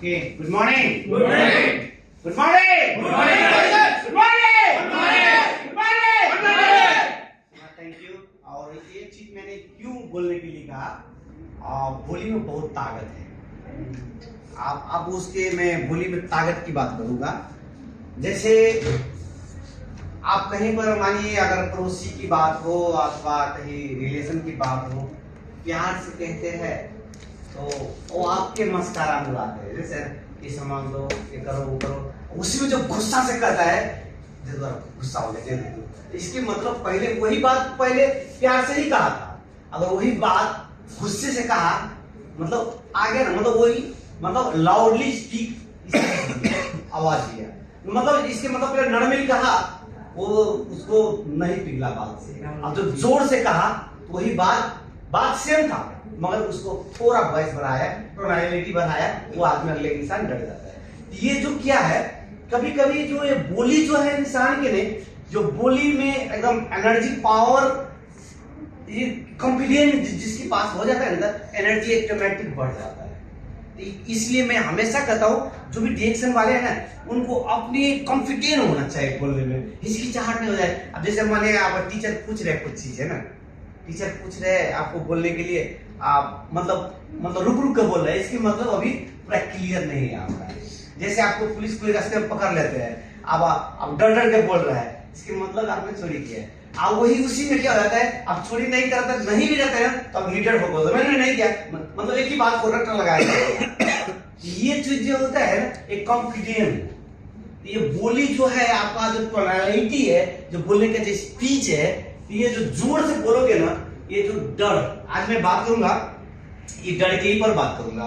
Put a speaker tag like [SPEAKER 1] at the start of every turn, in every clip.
[SPEAKER 1] Okay. Good morning.
[SPEAKER 2] Good morning.
[SPEAKER 1] Good morning.
[SPEAKER 2] Good morning.
[SPEAKER 1] Good morning.
[SPEAKER 2] Good morning.
[SPEAKER 1] Good morning.
[SPEAKER 2] Good morning.
[SPEAKER 1] Thank you. और ये चीज मैंने क्यों बोलने के लिए कहा, बोली में बहुत ताकत है। आप उसके मैं बोली में ताकत की बात करूंगा। जैसे आप कहीं पर मानिए अगर पड़ोसी की बात हो अथवा कहीं रिलेशन की बात हो, प्यार से कहते हैं तो वो आपके मस्करा बुलाते हैं, जैसे ये सामान दो, ये करो, वो करो। उसी में जो गुस्सा से कहता है गुस्सा हो गया, इसके मतलब पहले वही बात पहले प्यार से ही कहा था। अगर वही बात गुस्से से कहा मतलब आगे ना, मतलब वही मतलब लाउडली स्पीक आवाज दिया, मतलब इसके मतलब पहले नरमिल कहा वो उसको नहीं पिघला बात से। अब जब जोर से कहा तो वही बात सेम था मगर उसको थोड़ा वॉइस बढ़ाया, टोनालिटी बढ़ाया, वो आदमी अगले इंसान डर जाता है। ये जो क्या है, कभी कभी जो ये बोली जो है इंसान के लिए, जो बोली में एकदम एनर्जी पावर, ये कॉन्फिडेंस जिसके पास हो जाता है अंदर, एनर्जी ऑटोमेटिक बढ़ जाता है। इसलिए मैं हमेशा कहता हूँ जो भी डिरेक्शन वाले हैं ना, उनको अपनी कॉन्फिडेंट होना चाहिए बोलने में, हिचकिचाहट नहीं हो जाए। अब जैसे माने आप टीचर पूछ रहे कुछ चीज है ना, टीचर पूछ रहे आपको बोलने के लिए, आप मतलब रुक के बोल रहे हैं, इसकी मतलब अभी पूरा क्लियर नहीं है आपका। जैसे आपको पुलिस कोई रास्ते में पकड़ लेते हैं, अब डर के बोल रहा है, इसके मतलब आपने चोरी किया है। अब वही उसी में क्या हो जाता है, अब चोरी नहीं करता, नहीं भी रहता है तो अब लीडर हो बोलते मैंने नहीं किया, मतलब एक ही बात को रट लगाया। ये चीज जो होता है ना, एक कॉन्फिडेंस, ये बोली जो है आपका जो टोनालिटी है, जो बोलने का जो स्पीच है, ये जो जोर से बोलोगे ना, ये जो डर, आज मैं बात करूंगा ये डर के ही पर बात करूंगा।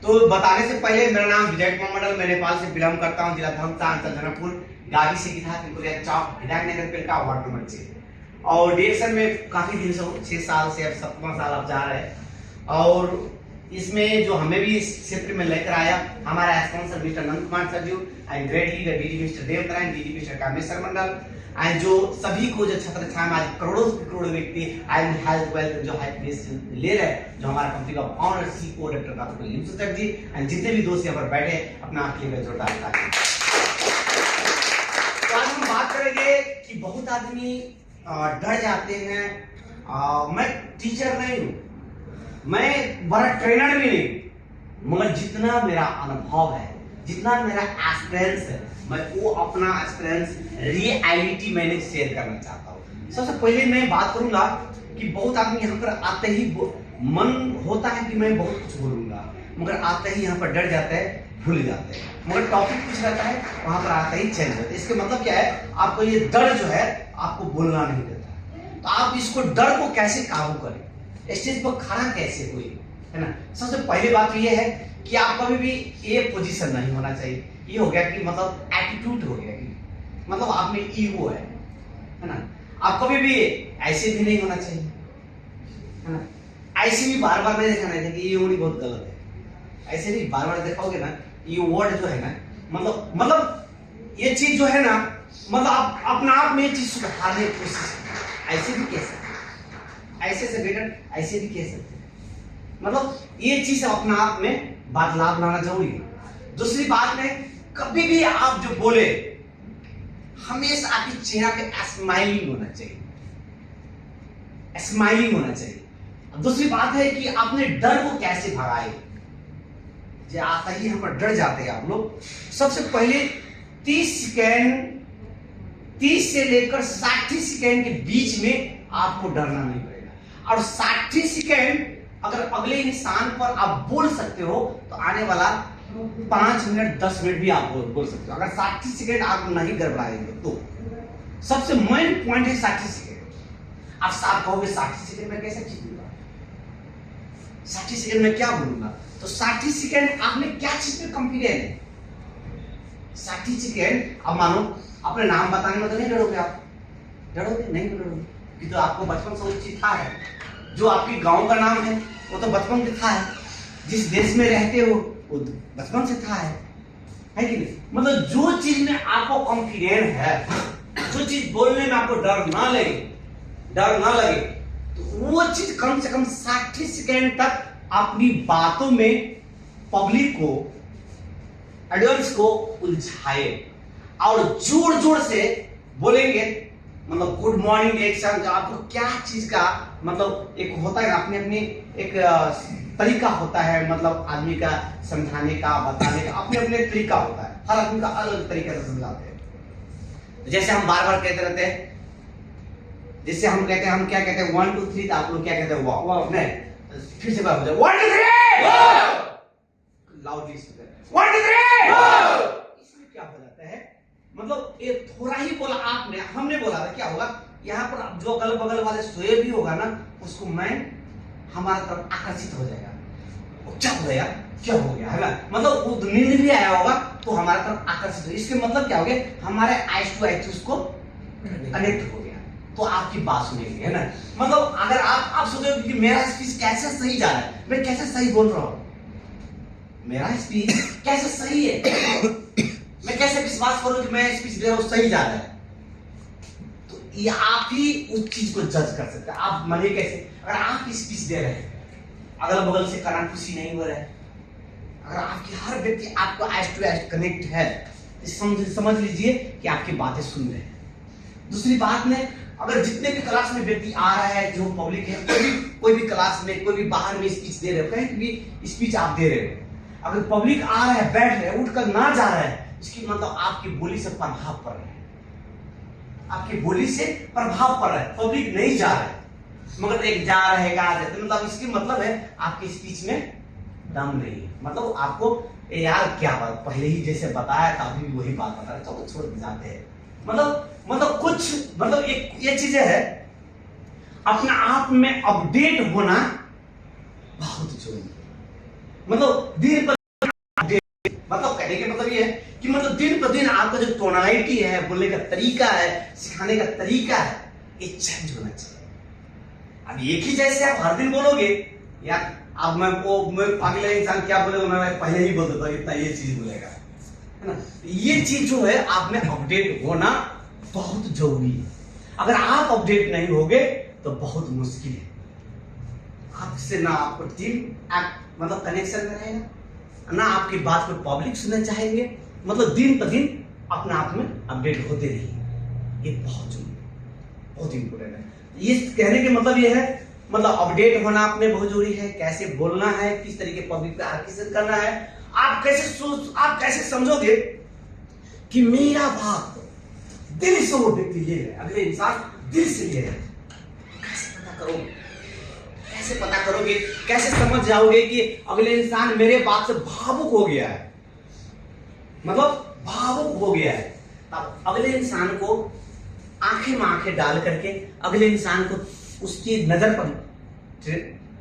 [SPEAKER 1] तो बताने से पहले मेरा नाम विजय कुमार मंडल, मैं नेपाल से बिलोंग करता हूँ, जिला धमसा, अंचल जनकपुर, गावी से चौक, विधायक नगर का वार्ड नंबर 6। और डिरेक्शन में काफी दिन से 6 साल से, अब 7वां साल अब जा रहे हैं। और इसमें जो हमें भी इस क्षेत्र में लेकर आया हमारा sponsor mister Nand Kumar sir ji, and great leader DD mister Devnarayan, DD mister Kameshwar Mandal, and जो सभी को जो छत्र छाया में आज करोड़ों व्यक्ति आई हेल्थ वेल्थ जो हैप्पीनेस ले रहे हैं, जो हमारा कंपनी का फाउंडर सीईओ डॉक्टर कातुल लिमसुतक जी, एंड जितने भी दोस्त यहाँ पर बैठे अपना आपके लिए जोरदार ताली। तो आज हम बात करेंगे कि बहुत आदमी डर जाते हैं। मैं टीचर नहीं हूँ, मैं बड़ा ट्रेनर भी नहीं, मगर जितना मेरा अनुभव है, जितना मेरा एक्सपीरियंस है, मैं वो अपना एक्सपीरियंस रियलिटी मैंने शेयर करना चाहता हूँ। सबसे पहले मैं बात करूंगा कि बहुत आदमी यहाँ पर आते ही मन होता है कि मैं बहुत कुछ बोलूंगा, मगर आते ही यहाँ पर डर जाते हैं, भूल जाते हैं। मगर टॉपिक कुछ रहता है, वहां पर आते ही चेंज होता है। इसके मतलब क्या है, आपको ये डर जो है आपको बोलना नहीं देता। तो आप इसको डर को कैसे काबू करें, स्टेज पर खड़ा कैसे हुए, है ना। सबसे पहली बात तो ये है कि आप कभी भी ये पोजीशन नहीं होना चाहिए। ये हो गया कि मतलब एटीट्यूड हो गया कि मतलब आप में ईगो है ना। आप कभी भी ऐसे भी नहीं होना चाहिए, है ना। ऐसे भी बार बार नहीं दिखाना चाहिए कि ये होनी बहुत गलत है। ऐसे भी बार बार दिखाओगे ना, ये वर्ड जो है ना, मतलब ये चीज जो है ना, मतलब आप अपना आप में ये चीज सुधारने की कोशिश करें। ऐसे भी कह सकते, ऐसे से बेटर ऐसे भी कह सकते, मतलब ये चीज अपना आप में बदलाव लाना जरूरी है। दूसरी बात में, कभी भी आप जो बोले हमेशा आपके चेहरा पे स्माइलिंग होना चाहिए, स्माइलिंग होना चाहिए। दूसरी बात है कि आपने डर को कैसे भगाए। जो आता ही यहाँ पर डर जाते हैं आप लोग, सबसे पहले 30 सेकेंड, 30 से लेकर 60 सेकेंड के बीच में आपको डरना नहीं पड़ेगा। और 60 सेकेंड अगर अगले इंसान पर आप बोल सकते हो तो आने वाला 5 मिनट 10 मिनट भी आप बोल सकते हो। अगर 60 सेकेंड आप नहीं गड़बड़ाएंगे तो सबसे मेन पॉइंट है 60 सेकेंड। आप साथ कहोगे 60 सेकेंड में कैसे चीज बोलूंगा, 60 सेकेंड में क्या बोलूंगा, तो 60 सेकेंड आपने क्या चीज में कॉन्फिडेंट है। 60 सेकेंड अब मानो अपने नाम बताने में तो नहीं डरोगे, आप डरोगे नहीं डरोगे, कि तो आपको बचपन से वो चीज था है, जो आपके गांव का नाम है वो तो बचपन से था है, जिस देश में रहते हो वो बचपन से था है कि नहीं। मतलब जो चीज में आपको कॉन्फिडेंस है, जो चीज बोलने में आपको डर ना लगे, तो वो चीज कम से कम 60 सेकेंड तक अपनी बातों में पब्लिक को ऑडियंस को उलझाए और जोर जोर से बोलेंगे। मतलब गुड मॉर्निंग एक साथ आपको क्या चीज का मतलब एक होता है, अपने अपने एक तरीका होता है, मतलब आदमी का समझाने का बताने का अपने अपने तरीका होता है, हर आदमी का अलग तरीके से समझाते हैं। जैसे हम बार बार कहते रहते हैं, जैसे हम कहते हैं, हम क्या कहते हैं 1 2 3, आप लोग क्या कहते हैं वाह वाह, नहीं फिर से बात हो जाए 1 2 3 लाउडली 1 2 3। इसमें क्या हो जाता है, मतलब एक थोड़ा ही बोला आपने, हमने बोला था, क्या होगा यहाँ पर जो अगल बगल वाले सोए भी होगा ना, उसको मैं हमारा तरफ आकर्षित हो जाएगा, वो क्या हो गया, क्या हो गया है ना, मतलब वो नींद भी आया होगा तो हमारा तरफ आकर्षित हो। इसके मतलब क्या हो गया, हमारे आइज टू आइज उसको कनेक्ट हो गया, तो आपकी बात सुनेंगे, है ना। मतलब अगर आप सोचो कि मेरा स्पीच कैसे सही जा रहा है, मैं कैसे सही बोल रहा हूँ, मेरा स्पीच कैसे सही है, मैं कैसे विश्वास करूं कि मैं स्पीच दे रहा हूं सही जा रहा है, तो ये आप ही उस चीज को जज कर सकते हैं। आप मानिए कैसे, अगर आप स्पीच दे रहे हैं, अगल बगल से कान खुशी नहीं हो रहा है, अगर आपकी हर व्यक्ति आपको आइज टू आइज कनेक्ट है, समझ लीजिए कि आपकी बातें सुन रहे हैं। दूसरी बात में, अगर जितने भी क्लास में व्यक्ति आ रहा है, जो पब्लिक है, कोई भी क्लास में, कोई भी बाहर में स्पीच दे रहे हो, कहीं भी स्पीच आप दे रहे हो, अगर पब्लिक आ रहा है, बैठ रहे, उठकर ना जा रहा है, इसकी मतलब आपकी बोली से प्रभाव पड़ रहा है, आपकी बोली से प्रभाव पड़ रहा है, पब्लिक नहीं जा रहा है, मगर एक जा रहेगा आ जाते, मतलब इसकी मतलब है आपकी स्पीच में दम नहीं है, मतलब आपको यार क्या बात पहले ही जैसे बताया था, अभी भी वही बात बता रहे, चलो छोड़ जाते हैं। मतलब कुछ मतलब एक ये चीजें है, अपने आप में अपडेट होना बहुत जरूरी है। मतलब दिन पर मतलब कहने के मतलब ये है कि मतलब दिन पर दिन आपका जो टोनालिटी है, बोलने का तरीका है, सिखाने का तरीका है, ये चेंज होना चाहिए। अब एक ही जैसे आप हर दिन बोलोगे यार, अब मैं अगले इंसान क्या बोलेगा, मैं पहले ही बोल देता हूँ इतना ये चीज बोलेगा, है ना। ये चीज जो है आप में अपडेट होना बहुत जरूरी है। अगर आप अपडेट नहीं होगे तो बहुत मुश्किल है, आपसे ना आपको टीम मतलब कनेक्शन में रहेगा, ना आपकी बात को पब्लिक सुनना चाहेंगे, मतलब दिन पर दिन अपने आप में अपडेट होते रहिए, ये बहुत जरूरी है, बहुत इंपॉर्टेंट है। ये कहने के मतलब ये है, मतलब अपडेट होना अपने बहुत जरूरी है, कैसे बोलना है, किस तरीके पब्लिक पे आकर्षित करना है, आप कैसे समझोगे कि मेरा बात दिल से वो व्यक्ति ले रहे, अगले इंसान दिल से ले रहे, कैसे पता करोगे, कैसे पता करोगे, कैसे समझ जाओगे कि अगले इंसान मेरे बात से भावुक हो गया है, मतलब भावुक हो गया है, तब अगले इंसान को आंखें में आंखें डाल करके अगले इंसान को उसकी नजर पर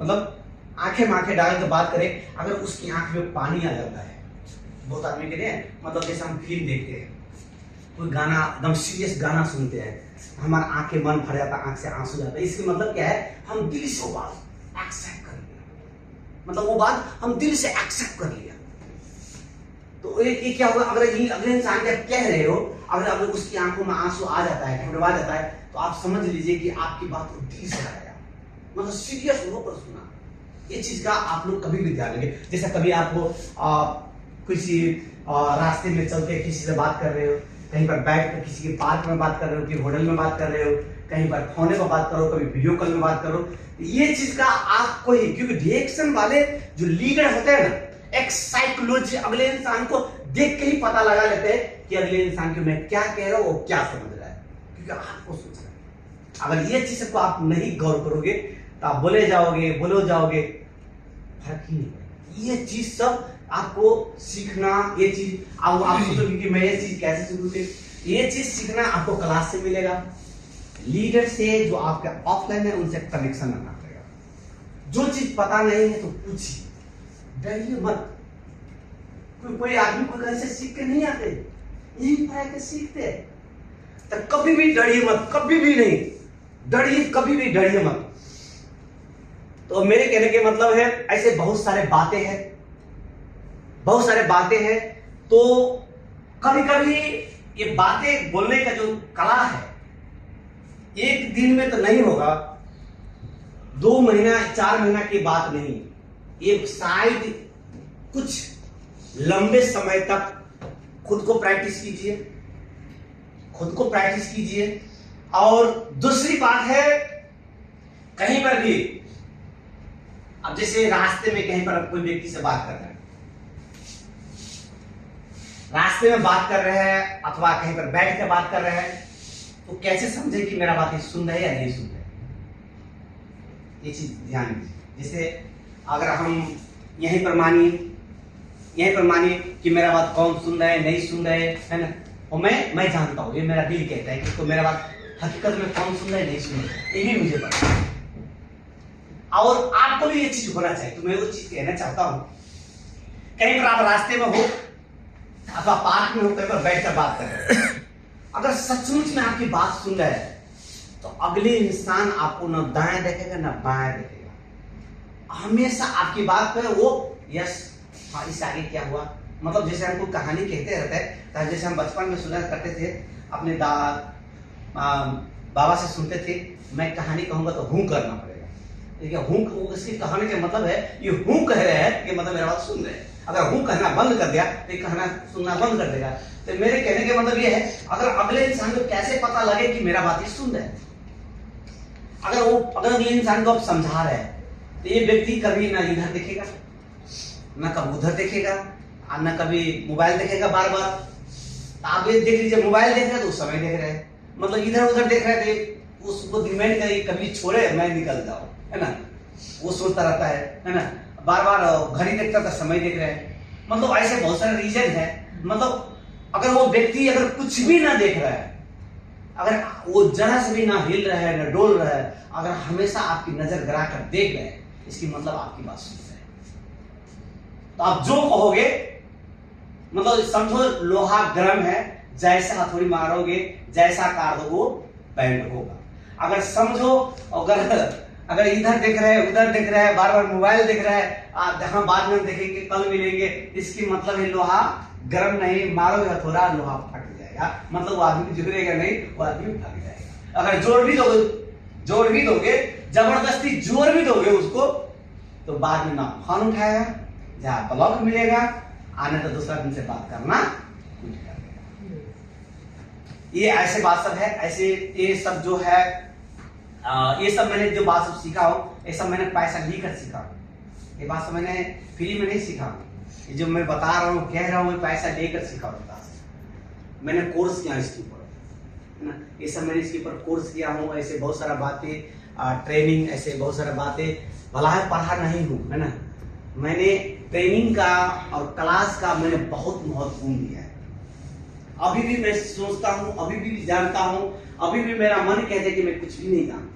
[SPEAKER 1] मतलब आंखें में आंखें डाल कर बात करें, अगर उसकी आंख में पानी आ जाता है, बहुत आदमी के लिए मतलब जैसे हम फिल्म देखते हैं, कोई गाना एकदम सीरियस गाना सुनते हैं, हमारा आंखें मन भर जाता है, आंख से आंसू जाता है, इसका मतलब क्या है, हम दिल से वो बात एक्सेप्ट कर लिया, मतलब वो बात हम दिल से एक्सेप्ट कर लिया। तो ये क्या होगा, अगर अगले इंसान क्या कह रहे हो, अगर उसकी आंखों में आंसू आ जाता है, ठुठवा जाता है, तो आप समझ लीजिए कि आपकी बात को दिल से आया, मतलब सीरियस होकर सुना। ये चीज का आप लोग कभी भी ध्यान रखें। जैसे कभी आपको किसी रास्ते में चलते किसी से बात कर रहे हो, कहीं पर बैठ कर किसी के पार्क में बात कर रहे हो, कि होटल में बात कर रहे हो, कहीं पर फोन पर बात करो, कभी वीडियो कॉल में बात करो, ये चीज का आपको ही, क्योंकि रिएक्शन वाले जो लीडर होते हैं ना, एक साइकोलॉजी अगले इंसान को देख के ही पता लगा लेते हैं कि अगले इंसान को मैं क्या कह रहा हूं, वो क्या समझ रहा है, क्योंकि आपको सोच रहा है। अगर ये चीज को आप नहीं गौर करोगे तो आप बोले जाओगे, फर्क ही नहीं। ये चीज सब आपको सीखना, ये चीज आप सोचोगे कि मैं ये चीज कैसे सीखूंगी, ये चीज सीखना आपको क्लास से मिलेगा, लीडर से, जो आपके ऑफलाइन है उनसे कनेक्शन रखना पड़ेगा। जो चीज पता नहीं है तो पूछिए, डरिए मत। कोई आदमी को घर से सीख के नहीं आते, यही पढ़ाई के सीखते, तो कभी भी डरिए मत, कभी भी नहीं डरिए, कभी भी डरिए मत। तो मेरे कहने के मतलब है, ऐसे बहुत सारे बातें हैं, तो कभी कभी ये बातें बोलने का जो कला है, एक दिन में तो नहीं होगा, 2 महीना 4 महीना की बात नहीं, ये शायद कुछ लंबे समय तक खुद को प्रैक्टिस कीजिए, खुद को प्रैक्टिस कीजिए। और दूसरी बात है, कहीं पर भी अब जैसे रास्ते में कहीं पर कोई व्यक्ति से बात कर रहे हैं, रास्ते में बात कर रहे हैं अथवा कहीं पर बैठ कर बात कर रहे हैं, तो कैसे समझे कि मेरा बात सुन रहे है या नहीं सुन रहे, ये चीज ध्यान दीजिए। जैसे अगर हम यहीं पर मानिए कि मेरा बात कौन सुन रहा है नहीं सुन रहे है ना, और मैं जानता हूं, ये मेरा दिल कहता है कि तो मेरा बात हकीकत में कौन सुन रहा है नहीं सुन रहा है, ये भी मुझे पता है। और आपको भी ये चीज होना चाहिए। तो मैं वो चीज कहना चाहता हूं, कहीं पर आप रास्ते में हो अथवा पार्क में हो, कहीं पर बैठकर बात कर रहे हैं, अगर सचमुच में आपकी बात सुन रहा है तो अगले इंसान आपको न दाएं देखेगा न बाएं देखेगा, हमेशा आपकी बात पे वो यस हाँ इससे आगे क्या हुआ, मतलब जैसे हमको कहानी कहते रहते हैं, जैसे हम बचपन में सुना करते थे, अपने बाबा से सुनते थे, मैं कहानी कहूंगा तो हूं करना पड़ेगा। देखिए हूं, इसकी कहानी का मतलब है ये हूं कह रहे हैं कि मतलब मेरा बात सुन रहे हैं। अगर हूं कहना बंद कर दिया तो ये कहना सुनना बंद कर देगा। तो मेरे कहने का मतलब ये है, अगर अगले इंसान को कैसे पता लगे कि मेरा बात ये सुन रहे हैं, अगर अगले इंसान को आप समझा रहे हैं, तो ये व्यक्ति कभी ना इधर देखेगा ना कभी उधर देखेगा, ना कभी मोबाइल देखेगा बार बार। आप ये देख लीजिए, मोबाइल देख रहे हैं तो उस समय देख रहे हैं, मतलब इधर उधर देख रहे थे, उसको डिमांड करिए कभी छोड़े मैं निकल जाऊं, है ना, वो सोचता रहता है ना, बार बार घड़ी देखता था समय देख रहे हैं, मतलब ऐसे बहुत सारे रीजन है। मतलब अगर वो व्यक्ति अगर कुछ भी ना देख रहा है, अगर वो जरा से भी ना हिल रहा है ना डोल रहा है, अगर हमेशा आपकी नजर गिरा कर देख रहे हैं, इसकी मतलब आपकी बात सुन रहे हैं। तो आप जो कहोगे, मतलब समझो लोहा गर्म है, जैसा हथौड़ी मारोगे जैसा काट दो वो बैंड होगा। अगर समझो अगर इधर देख रहे हैं उधर देख रहे हैं, बार बार मोबाइल देख रहा है, जहां बाद में देखेंगे कल मिलेंगे, इसकी मतलब है लोहा गर्म नहीं, मारोगे हथौड़ा लोहा फट जाएगा, मतलब वो आदमी झुकेगा नहीं, वो आदमी फट जाएगा। अगर जोड़ भी दोगे जबरदस्ती जोड़ भी दोगे उसको, तो बाद में ना फोन उठाएगा, जहां ब्लॉक मिलेगा, आने तो दूसरा दिन से बात करना कुछ कर देगा। ये ऐसे बात सब है, ऐसे ये सब जो है ये सब मैंने जो बात सब सीखा हो, ये सब मैंने पैसा लेकर सीखा हूं, ये बात सब मैंने फ्री में नहीं सीखा हूं, ये जो मैं बता रहा हूँ कह रहा हूँ पैसा लेकर सीखा होता है। मैंने कोर्स किया इसके ऊपर, है ना, ये सब मैंने इसके ऊपर कोर्स किया हूँ। ऐसे बहुत सारा बातें ट्रेनिंग, ऐसे बहुत सारा बातें भला है पढ़ा नहीं हूँ, है ना, मैंने ट्रेनिंग का और क्लास का मैंने बहुत महत्वपूर्ण दिया है। अभी भी मैं सोचता हूँ, अभी भी जानता हूँ, अभी भी मेरा मन कहता है कि मैं कुछ भी नहीं जानता,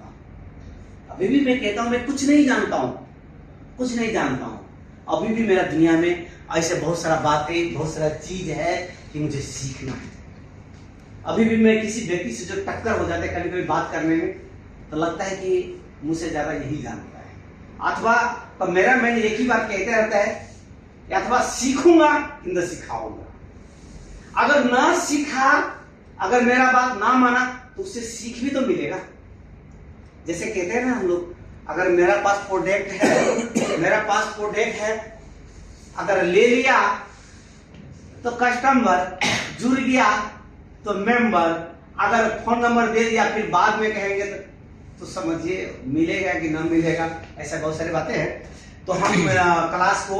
[SPEAKER 1] अभी भी मैं कहता हूँ मैं कुछ नहीं जानता हूँ, अभी भी मेरा दुनिया में ऐसे बहुत सारा बातें, बहुत सारा चीज है कि मुझे सीखना है। अभी भी मैं किसी व्यक्ति से जो टक्कर हो जाता है कभी कभी बात करने में, तो लगता है कि मुझसे ज्यादा यही जानता है, अथवा तो मेरा मन एक ही बात कहते रहता है, अथवा सीखूंगा इंद्र सिखाऊंगा। अगर ना सीखा, अगर मेरा बात ना माना, तो उससे सीख भी तो मिलेगा। जैसे कहते हैं ना हम लोग, अगर मेरा पास प्रोडक्ट है, अगर ले लिया तो कस्टमर, जुड़ गया तो मेंबर, अगर फोन नंबर दे दिया फिर बाद में कहेंगे तो समझिए मिलेगा कि ना मिलेगा। ऐसा बहुत सारी बातें हैं। तो हम क्लास को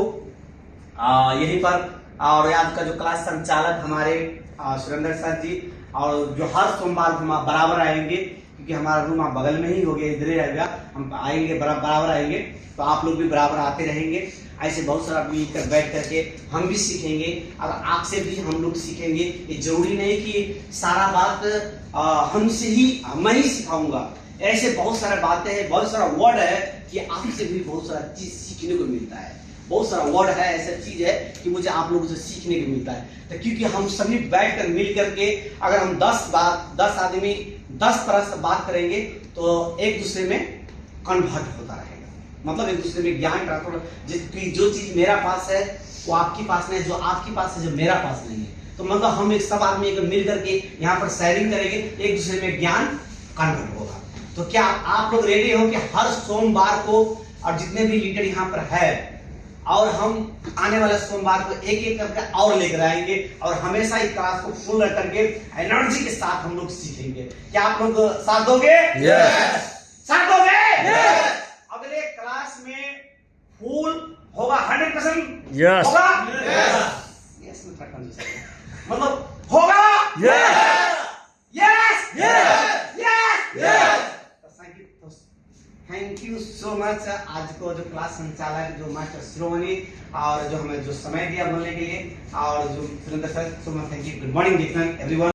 [SPEAKER 1] यहीं पर, और आज का जो क्लास संचालक हमारे सुरेंद्र सर जी, और जो हर सोमवार हम बराबर आएंगे, क्योंकि हमारा रूम बगल में ही हो गया, इधर ही रहेगा, हम आएंगे बराबर आएंगे, तो आप लोग भी बराबर आते रहेंगे। ऐसे बहुत सारा मिलकर बैठ करके हम भी सीखेंगे और आपसे भी हम लोग सीखेंगे। ये जरूरी नहीं कि सारा बात हमसे ही मैं ही सिखाऊंगा, ऐसे बहुत सारे बातें हैं, बहुत सारा वर्ड है कि आपसे भी बहुत सारा चीज सीखने को मिलता है। बहुत सारा वर्ड है, ऐसा चीज है कि मुझे आप लोगों से सीखने को मिलता है। तो क्योंकि हम सभी बैठकर मिल करके अगर हम 10 आदमी 10 तरह से बात करेंगे तो एक दूसरे में कन्वर्ट होता रहेगा, मतलब एक दूसरे में ज्ञान ट्रांसफर। जो चीज मेरा पास है वो आपके पास नहीं है, जो आपके पास है जो मेरा पास नहीं है, तो मतलब हम एक सब आदमी मिल करके यहाँ पर शेयरिंग करेंगे, एक दूसरे में ज्ञान कन्वर्ट होगा। तो क्या आप लोग रेडी हो कि हर सोमवार को, और जितने भी लीडर यहाँ पर है और हम आने वाले सोमवार को एक एक करके और लेकर आएंगे और हमेशा इस क्लास को फुल रख करके एनर्जी के साथ हम लोग सीखेंगे। क्या आप लोग साथ दोगे?
[SPEAKER 2] Yes.
[SPEAKER 1] साथ दोगे?
[SPEAKER 2] Yes.
[SPEAKER 1] अगले क्लास में फुल होगा 100%
[SPEAKER 2] Yes.
[SPEAKER 1] होगा?
[SPEAKER 2] Yes.
[SPEAKER 1] यस मतलब होगा?
[SPEAKER 2] Yes.
[SPEAKER 1] Yes
[SPEAKER 2] Yes.
[SPEAKER 1] Yes yes. Thank you so much. आज को जो क्लास संचालक जो मास्टर श्रोमणी और जो हमें जो समय दिया बोलने के लिए और जो Surendra sir, so much thank you. Good morning everyone.